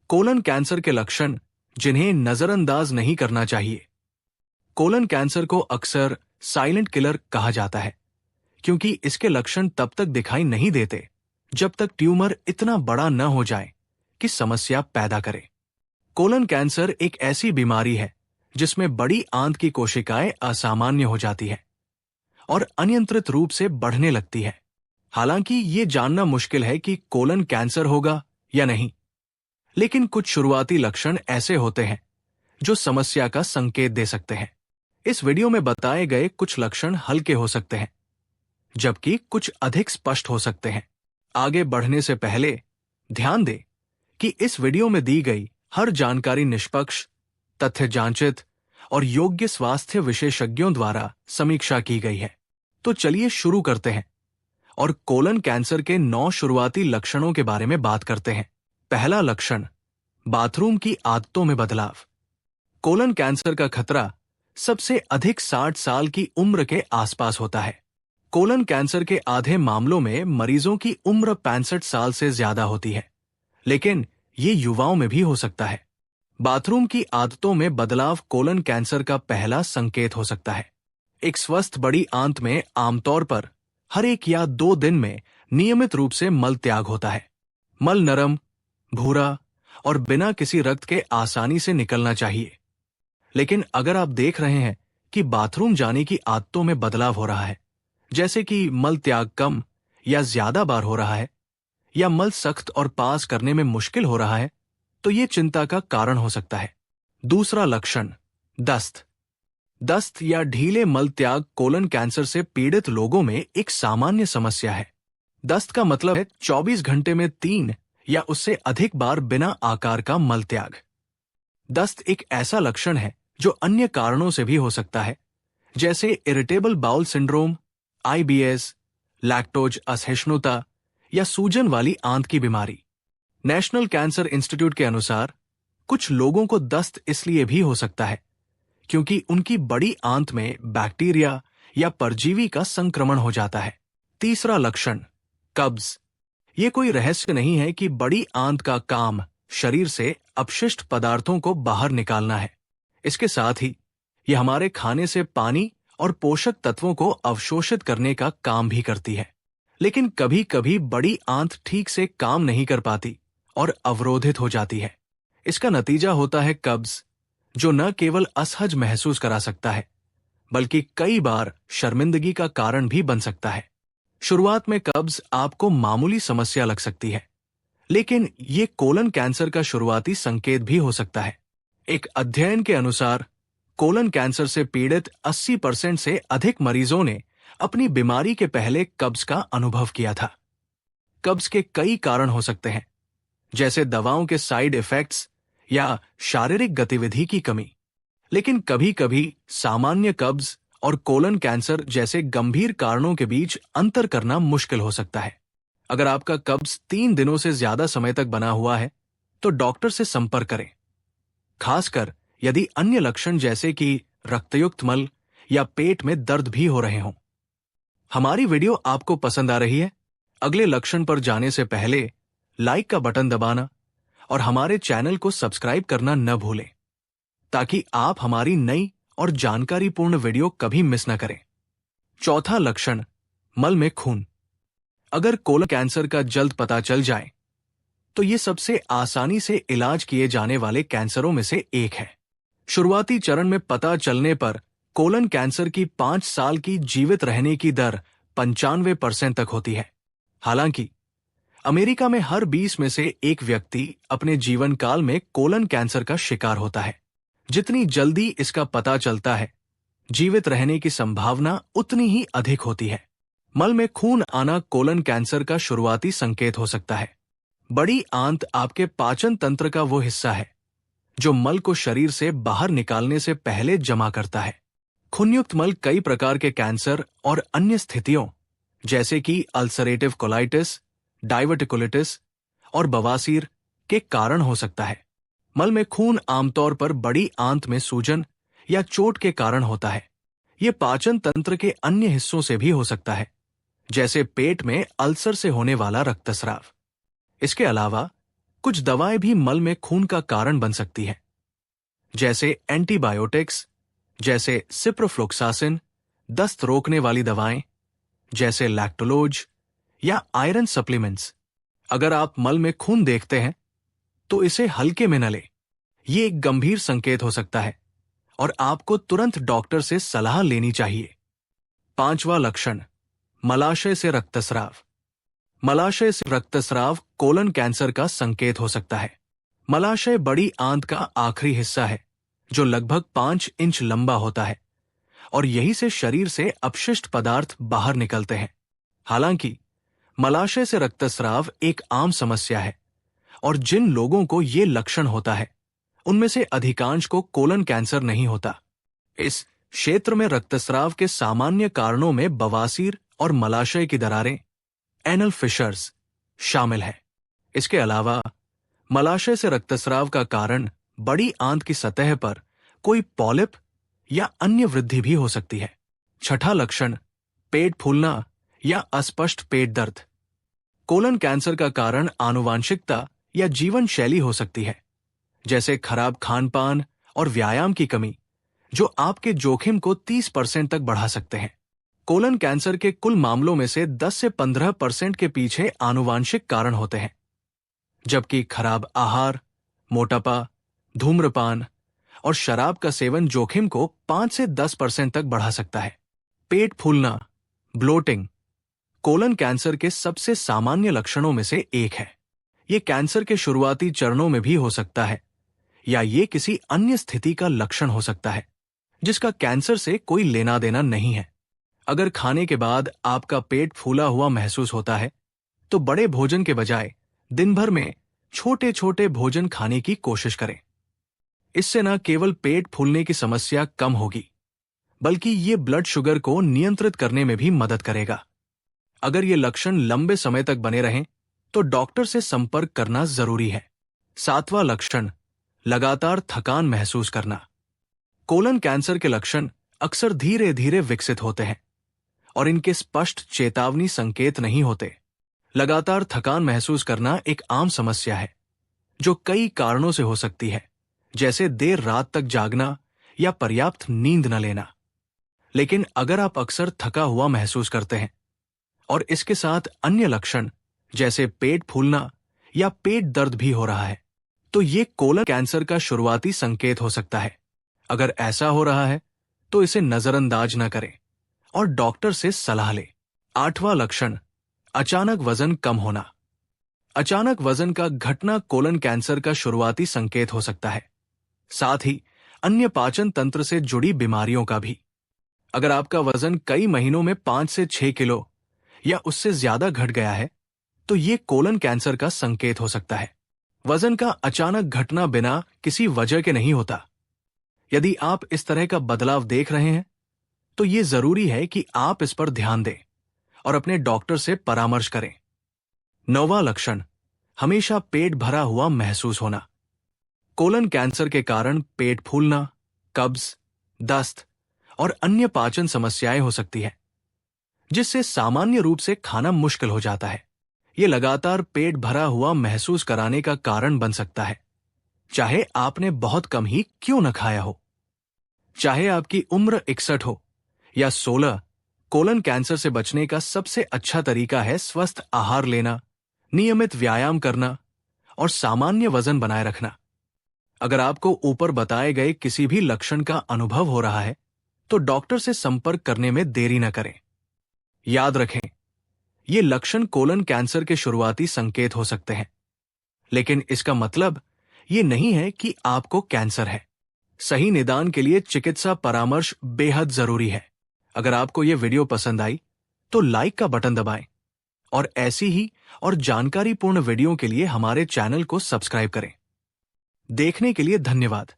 Colon cancer के लक्षण जिन्हें नजरअंदाज नहीं करना चाहिए। कोलन कैंसर को अक्सर साइलेंट किलर कहा जाता है क्योंकि इसके लक्षण तब तक दिखाई नहीं देते जब तक ट्यूमर इतना बड़ा न हो जाए कि समस्या पैदा करे। कोलन कैंसर एक ऐसी बीमारी है जिसमें बड़ी आंत की कोशिकाएं असामान्य हो जाती है और अनियंत्रित रूप से बढ़ने लगती है। हालांकि ये जानना मुश्किल है कि कोलन कैंसर होगा या नहीं, लेकिन कुछ शुरुआती लक्षण ऐसे होते हैं जो समस्या का संकेत दे सकते हैं। इस वीडियो में बताए गए कुछ लक्षण हल्के हो सकते हैं, जबकि कुछ अधिक स्पष्ट हो सकते हैं। आगे बढ़ने से पहले ध्यान दें कि इस वीडियो में दी गई हर जानकारी निष्पक्ष, तथ्य जांचित और योग्य स्वास्थ्य विशेषज्ञों द्वारा समीक्षा की गई है। तो चलिए शुरू करते हैं और कोलन कैंसर के 9 शुरुआती लक्षणों के बारे में बात करते हैं। पहला लक्षण, बाथरूम की आदतों में बदलाव। कोलन कैंसर का खतरा सबसे अधिक 60 साल की उम्र के आसपास होता है। कोलन कैंसर के आधे मामलों में मरीजों की उम्र 65 साल से ज्यादा होती है, लेकिन ये युवाओं में भी हो सकता है। बाथरूम की आदतों में बदलाव कोलन कैंसर का पहला संकेत हो सकता है। एक स्वस्थ बड़ी आंत में आमतौर पर हर 1 या 2 दिन में नियमित रूप से मल त्याग होता है। मल नरम, भूरा और बिना किसी रक्त के आसानी से निकलना चाहिए। लेकिन अगर आप देख रहे हैं कि बाथरूम जाने की आदतों में बदलाव हो रहा है, जैसे कि मल त्याग कम या ज्यादा बार हो रहा है, या मल सख्त और पास करने में मुश्किल हो रहा है, तो ये चिंता का कारण हो सकता है। दूसरा लक्षण, दस्त। दस्त या ढीले मल त्याग कोलन कैंसर से पीड़ित लोगों में एक सामान्य समस्या है। दस्त का मतलब है 24 घंटे में 3 या उससे अधिक बार बिना आकार का मल त्याग। दस्त एक ऐसा लक्षण है जो अन्य कारणों से भी हो सकता है, जैसे irritable bowel syndrome, IBS, lactose असहिष्णुता या सूजन वाली आंत की बीमारी। नेशनल कैंसर इंस्टीट्यूट के अनुसार कुछ लोगों को दस्त इसलिए भी हो सकता है क्योंकि उनकी बड़ी आंत में बैक्टीरिया या परजीवी का संक्रमण हो जाता है। तीसरा लक्षण, कब्ज। ये कोई रहस्य नहीं है कि बड़ी आंत का काम शरीर से अपशिष्ट पदार्थों को बाहर निकालना है। इसके साथ ही यह हमारे खाने से पानी और पोषक तत्वों को अवशोषित करने का काम भी करती है। लेकिन कभी कभी बड़ी आंत ठीक से काम नहीं कर पाती और अवरोधित हो जाती है। इसका नतीजा होता है कब्ज, जो न केवल असहज महसूस करा सकता है, बल्कि कई बार शर्मिंदगी का कारण भी बन सकता है। शुरुआत में कब्ज आपको मामूली समस्या लग सकती है, लेकिन ये कोलन कैंसर का शुरुआती संकेत भी हो सकता है। एक अध्ययन के अनुसार कोलन कैंसर से पीड़ित 80% से अधिक मरीजों ने अपनी बीमारी के पहले कब्ज का अनुभव किया था। कब्ज के कई कारण हो सकते हैं, जैसे दवाओं के साइड इफेक्ट्स या शारीरिक गतिविधि की कमी। लेकिन कभी कभी सामान्य कब्ज और कोलन कैंसर जैसे गंभीर कारणों के बीच अंतर करना मुश्किल हो सकता है। अगर आपका कब्ज 3 दिनों से ज्यादा समय तक बना हुआ है, तो डॉक्टर से संपर्क करें, खासकर यदि अन्य लक्षण जैसे कि रक्तयुक्त मल या पेट में दर्द भी हो रहे हों। हमारी वीडियो आपको पसंद आ रही है? अगले लक्षण पर जाने से पहले लाइक का बटन दबाना और हमारे चैनल को सब्सक्राइब करना न भूलें, ताकि आप हमारी नई और जानकारीपूर्ण वीडियो कभी मिस न करें। चौथा लक्षण, मल में खून। अगर कोलन कैंसर का जल्द पता चल जाए तो ये सबसे आसानी से इलाज किए जाने वाले कैंसरों में से एक है। शुरुआती चरण में पता चलने पर कोलन कैंसर की 5 साल की जीवित रहने की दर 95% तक होती है। हालांकि अमेरिका में हर 20 में से एक व्यक्ति अपने जीवन काल में कोलन कैंसर का शिकार होता है। जितनी जल्दी इसका पता चलता है, जीवित रहने की संभावना उतनी ही अधिक होती है। मल में खून आना कोलन कैंसर का शुरुआती संकेत हो सकता है। बड़ी आंत आपके पाचन तंत्र का वो हिस्सा है जो मल को शरीर से बाहर निकालने से पहले जमा करता है। खूनयुक्त मल कई प्रकार के कैंसर और अन्य स्थितियों जैसे कि अल्सरेटिव कोलाइटिस, डाइवर्टिकुलिटिस और बवासीर के कारण हो सकता है। मल में खून आमतौर पर बड़ी आंत में सूजन या चोट के कारण होता है। ये पाचन तंत्र के अन्य हिस्सों से भी हो सकता है, जैसे पेट में अल्सर से होने वाला रक्तस्राव। इसके अलावा कुछ दवाएं भी मल में खून का कारण बन सकती हैं, जैसे एंटीबायोटिक्स, जैसे सिप्रोफ्लोक्सासिन, दस्त रोकने वाली दवाएं जैसे लैक्टोलोज या आयरन सप्लीमेंट्स। अगर आप मल में खून देखते हैं तो इसे हल्के में न लें। ये एक गंभीर संकेत हो सकता है और आपको तुरंत डॉक्टर से सलाह लेनी चाहिए। 5वां लक्षण, मलाशय से रक्तस्राव। मलाशय से रक्तस्राव कोलन कैंसर का संकेत हो सकता है। मलाशय बड़ी आंत का आखिरी हिस्सा है जो लगभग 5 इंच लंबा होता है और यही से शरीर से अपशिष्ट पदार्थ बाहर निकलते हैं। हालांकि मलाशय से रक्तस्राव एक आम समस्या है और जिन लोगों को ये लक्षण होता है उनमें से अधिकांश को कोलन कैंसर नहीं होता। इस क्षेत्र में रक्तस्राव के सामान्य कारणों में बवासीर और मलाशय की दरारें, एनल फिशर्स शामिल है। इसके अलावा मलाशय से रक्तस्राव का कारण बड़ी आंत की सतह पर कोई पॉलिप या अन्य वृद्धि भी हो सकती है। 6वां लक्षण, पेट फूलना या अस्पष्ट पेट दर्द। कोलन कैंसर का कारण आनुवांशिकता या जीवन शैली हो सकती है, जैसे खराब खान-पान और व्यायाम की कमी, जो आपके जोखिम को 30% तक बढ़ा सकते हैं। कोलन कैंसर के कुल मामलों में से 10 से 15% के पीछे आनुवांशिक कारण होते हैं, जबकि खराब आहार, मोटापा, धूम्रपान और शराब का सेवन जोखिम को 5 से 10% तक बढ़ा सकता है। पेट फूलना, ब्लोटिंग, कोलन कैंसर के सबसे सामान्य लक्षणों में से एक है। ये कैंसर के शुरुआती चरणों में भी हो सकता है या ये किसी अन्य स्थिति का लक्षण हो सकता है जिसका कैंसर से कोई लेना देना नहीं है। अगर खाने के बाद आपका पेट फूला हुआ महसूस होता है तो बड़े भोजन के बजाय दिन भर में छोटे छोटे भोजन खाने की कोशिश करें। इससे न केवल पेट फूलने की समस्या कम होगी बल्कि ये ब्लड शुगर को नियंत्रित करने में भी मदद करेगा। अगर ये लक्षण लंबे समय तक बने रहें तो डॉक्टर से संपर्क करना जरूरी है। 7वां लक्षण, लगातार थकान महसूस करना। कोलन कैंसर के लक्षण अक्सर धीरे धीरे विकसित होते हैं और इनके स्पष्ट चेतावनी संकेत नहीं होते। लगातार थकान महसूस करना एक आम समस्या है जो कई कारणों से हो सकती है, जैसे देर रात तक जागना या पर्याप्त नींद न लेना। लेकिन अगर आप अक्सर थका हुआ महसूस करते हैं और इसके साथ अन्य लक्षण जैसे पेट फूलना या पेट दर्द भी हो रहा है तो ये कोलन कैंसर का शुरुआती संकेत हो सकता है। अगर ऐसा हो रहा है तो इसे नजरअंदाज न करें और डॉक्टर से सलाह लें। 8वां लक्षण, अचानक वजन कम होना। अचानक वजन का घटना कोलन कैंसर का शुरुआती संकेत हो सकता है, साथ ही अन्य पाचन तंत्र से जुड़ी बीमारियों का भी। अगर आपका वजन कई महीनों में 5 से 6 किलो या उससे ज्यादा घट गया है तो ये कोलन कैंसर का संकेत हो सकता है। वजन का अचानक घटना बिना किसी वजह के नहीं होता। यदि आप इस तरह का बदलाव देख रहे हैं तो ये जरूरी है कि आप इस पर ध्यान दें और अपने डॉक्टर से परामर्श करें। 9वां लक्षण, हमेशा पेट भरा हुआ महसूस होना। कोलन कैंसर के कारण पेट फूलना, कब्ज, दस्त और अन्य पाचन समस्याएं हो सकती है, जिससे सामान्य रूप से खाना मुश्किल हो जाता है। ये लगातार पेट भरा हुआ महसूस कराने का कारण बन सकता है, चाहे आपने बहुत कम ही क्यों न खाया हो। चाहे आपकी उम्र 61 हो या 16, कोलन कैंसर से बचने का सबसे अच्छा तरीका है स्वस्थ आहार लेना, नियमित व्यायाम करना और सामान्य वजन बनाए रखना। अगर आपको ऊपर बताए गए किसी भी लक्षण का अनुभव हो रहा है तो डॉक्टर से संपर्क करने में देरी न करें। याद रखें, ये लक्षण कोलन कैंसर के शुरुआती संकेत हो सकते हैं, लेकिन इसका मतलब ये नहीं है कि आपको कैंसर है। सही निदान के लिए चिकित्सा परामर्श बेहद जरूरी है। अगर आपको ये वीडियो पसंद आई तो लाइक का बटन दबाएं और ऐसी ही और जानकारीपूर्ण वीडियो के लिए हमारे चैनल को सब्सक्राइब करें। देखने के लिए धन्यवाद।